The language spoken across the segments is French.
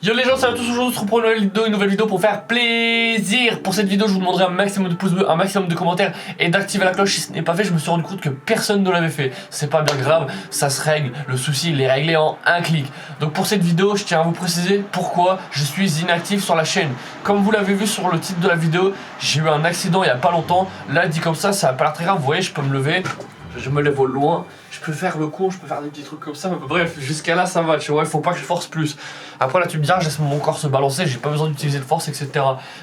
Yo les gens, salut à tous, aujourd'hui on se retrouve pour une nouvelle vidéo pour faire plaisir. Pour cette vidéo je vous demanderai un maximum de pouces bleus, un maximum de commentaires et d'activer la cloche si ce n'est pas fait. Je me suis rendu compte que personne ne l'avait fait. C'est pas bien grave, ça se règle, le souci il est réglé en un clic. Donc pour cette vidéo je tiens à vous préciser pourquoi je suis inactif sur la chaîne. Comme vous l'avez vu sur le titre de la vidéo, j'ai eu un accident il y a pas longtemps. Là dit comme ça a pas l'air très grave, vous voyez je peux me lever. Je me lève au loin, je peux faire le con, je peux faire des petits trucs comme ça, mais bref, jusqu'à là ça va, tu vois, il faut pas que je force plus. Après là tu me diras, je laisse mon corps se balancer, j'ai pas besoin d'utiliser de force, etc.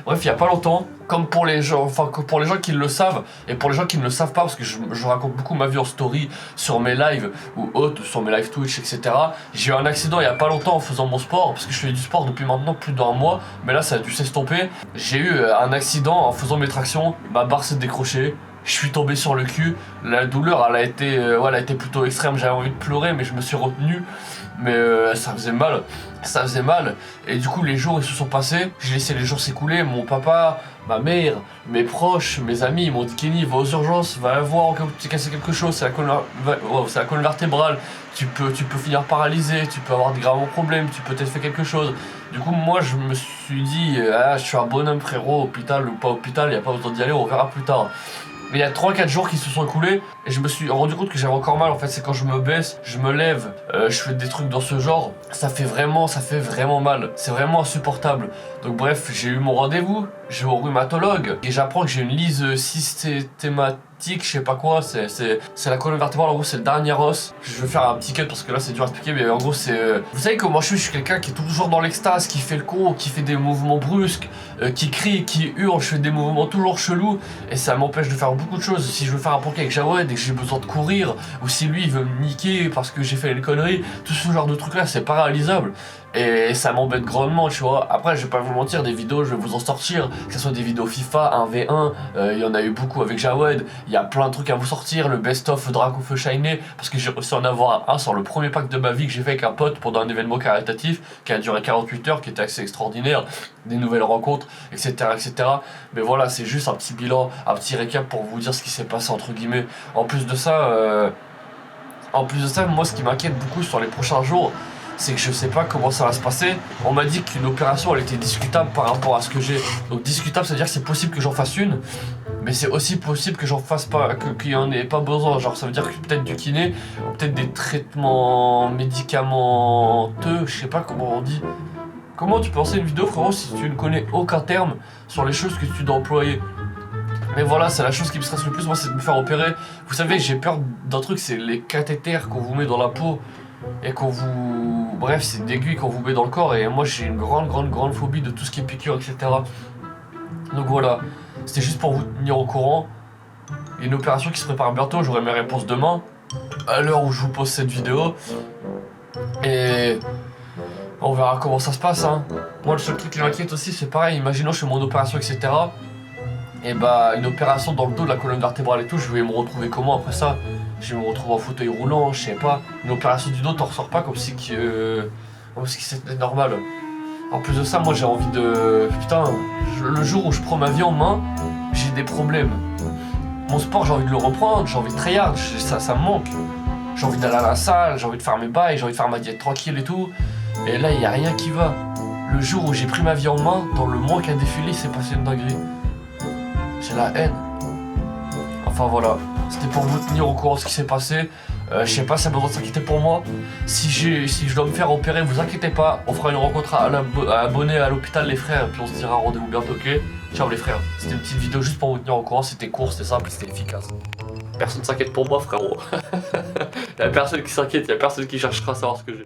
Bref, il y a pas longtemps, comme pour les gens, enfin pour les gens qui le savent, et pour les gens qui ne le savent pas, parce que je raconte beaucoup ma vie en story, sur mes lives, ou autres, sur mes lives Twitch, etc. J'ai eu un accident il y a pas longtemps en faisant mon sport, parce que je fais du sport depuis maintenant plus d'un mois, mais là ça a dû s'estomper. J'ai eu un accident en faisant mes tractions, ma barre s'est décrochée. Je suis tombé sur le cul, la douleur elle a été plutôt extrême, j'avais envie de pleurer mais je me suis retenu, mais ça faisait mal, et du coup les jours ils se sont passés, j'ai laissé les jours s'écouler, mon papa, ma mère, mes proches, mes amis ils m'ont dit Kenny va aux urgences, va voir au cas où tu t'es cassé quelque chose, c'est la colonne vertébrale, tu peux finir paralysé, tu peux avoir des graves problèmes, tu peux peut-être fait quelque chose. Du coup moi je me suis dit je suis un bonhomme frérot, hôpital ou pas hôpital, y a pas besoin d'y aller, on verra plus tard. Mais il y a 3-4 jours qui se sont écoulés et je me suis rendu compte que j'avais encore mal. En fait c'est quand je me baisse, je me lève, je fais des trucs dans ce genre, ça fait vraiment mal, c'est vraiment insupportable. Donc bref, j'ai eu mon rendez-vous, j'ai au rhumatologue et j'apprends que j'ai une lyse systématique, je sais pas quoi, c'est la colonne vertébrale, en gros c'est le dernier os. Je vais faire un petit cut parce que là c'est dur à expliquer, mais en gros c'est... Vous savez comment je suis quelqu'un qui est toujours dans l'extase, qui fait le con, qui fait des mouvements brusques, qui crie, qui hurle, je fais des mouvements toujours chelous et ça m'empêche de faire beaucoup de choses. Si je veux faire un prank avec Jawed et que j'ai besoin de courir, ou si lui il veut me niquer parce que j'ai fait une connerie, tout ce genre de trucs là c'est pas réalisable. Et ça m'embête grandement, tu vois. Après, je vais pas vous mentir, des vidéos, je vais vous en sortir. Que ce soit des vidéos FIFA, 1v1, il y en a eu beaucoup avec Jawed. Il y a plein de trucs à vous sortir. Le best-of Dracofeu Shiny, parce que j'ai réussi à en avoir un sur le premier pack de ma vie que j'ai fait avec un pote pendant un événement caritatif qui a duré 48 heures, qui était assez extraordinaire. Des nouvelles rencontres, etc. etc. Mais voilà, c'est juste un petit bilan, un petit récap pour vous dire ce qui s'est passé, entre guillemets. En plus de ça, moi, ce qui m'inquiète beaucoup sur les prochains jours, c'est que je sais pas comment ça va se passer. On m'a dit qu'une opération elle était discutable par rapport à ce que j'ai. Donc discutable, c'est à dire que c'est possible que j'en fasse une, mais c'est aussi possible que j'en fasse pas, qu'il y en ait pas besoin. Genre ça veut dire que peut-être du kiné, ou peut-être des traitements médicamenteux, je sais pas comment on dit. Comment tu peux lancer une vidéo frérot si tu ne connais aucun terme sur les choses que tu dois employer? Mais voilà, c'est la chose qui me stresse le plus, moi c'est de me faire opérer. Vous savez, j'ai peur d'un truc, c'est les cathéters qu'on vous met dans la peau et qu'on vous... Bref, c'est d'aiguilles qu'on vous met dans le corps et moi j'ai une grande phobie de tout ce qui est piqûre, etc. Donc voilà, c'était juste pour vous tenir au courant. Il y a une opération qui se prépare bientôt, j'aurai mes réponses demain, à l'heure où je vous pose cette vidéo. Et... on verra comment ça se passe, hein. Moi le seul truc qui m'inquiète aussi c'est pareil, imaginons je fais mon opération, etc. Et bah une opération dans le dos de la colonne vertébrale et tout, je vais me retrouver comment après ça? Je vais me retrouver en fauteuil roulant, je sais pas. Une opération du dos t'en ressors pas comme si c'était normal. En plus de ça, moi j'ai envie de... Putain, le jour où je prends ma vie en main, j'ai des problèmes. Mon sport j'ai envie de le reprendre, j'ai envie de tryhard, ça me manque. J'ai envie d'aller à la salle, j'ai envie de faire mes bails, j'ai envie de faire ma diète tranquille et tout. Et là y a rien qui va. Le jour où j'ai pris ma vie en main, dans le mois qui a défilé, c'est passé une dinguerie. J'ai la haine. Enfin voilà, c'était pour vous tenir au courant de ce qui s'est passé. Je sais pas si ça a besoin de s'inquiéter pour moi. Si je dois me faire opérer, vous inquiétez pas. On fera une rencontre à abonner à l'hôpital les frères. Et puis on se dira rendez-vous bientôt, ok? Ciao les frères. C'était une petite vidéo juste pour vous tenir au courant. C'était court, c'était simple, c'était efficace. Personne s'inquiète pour moi frérot. Y'a personne qui s'inquiète, y'a personne qui cherchera à savoir ce que j'ai.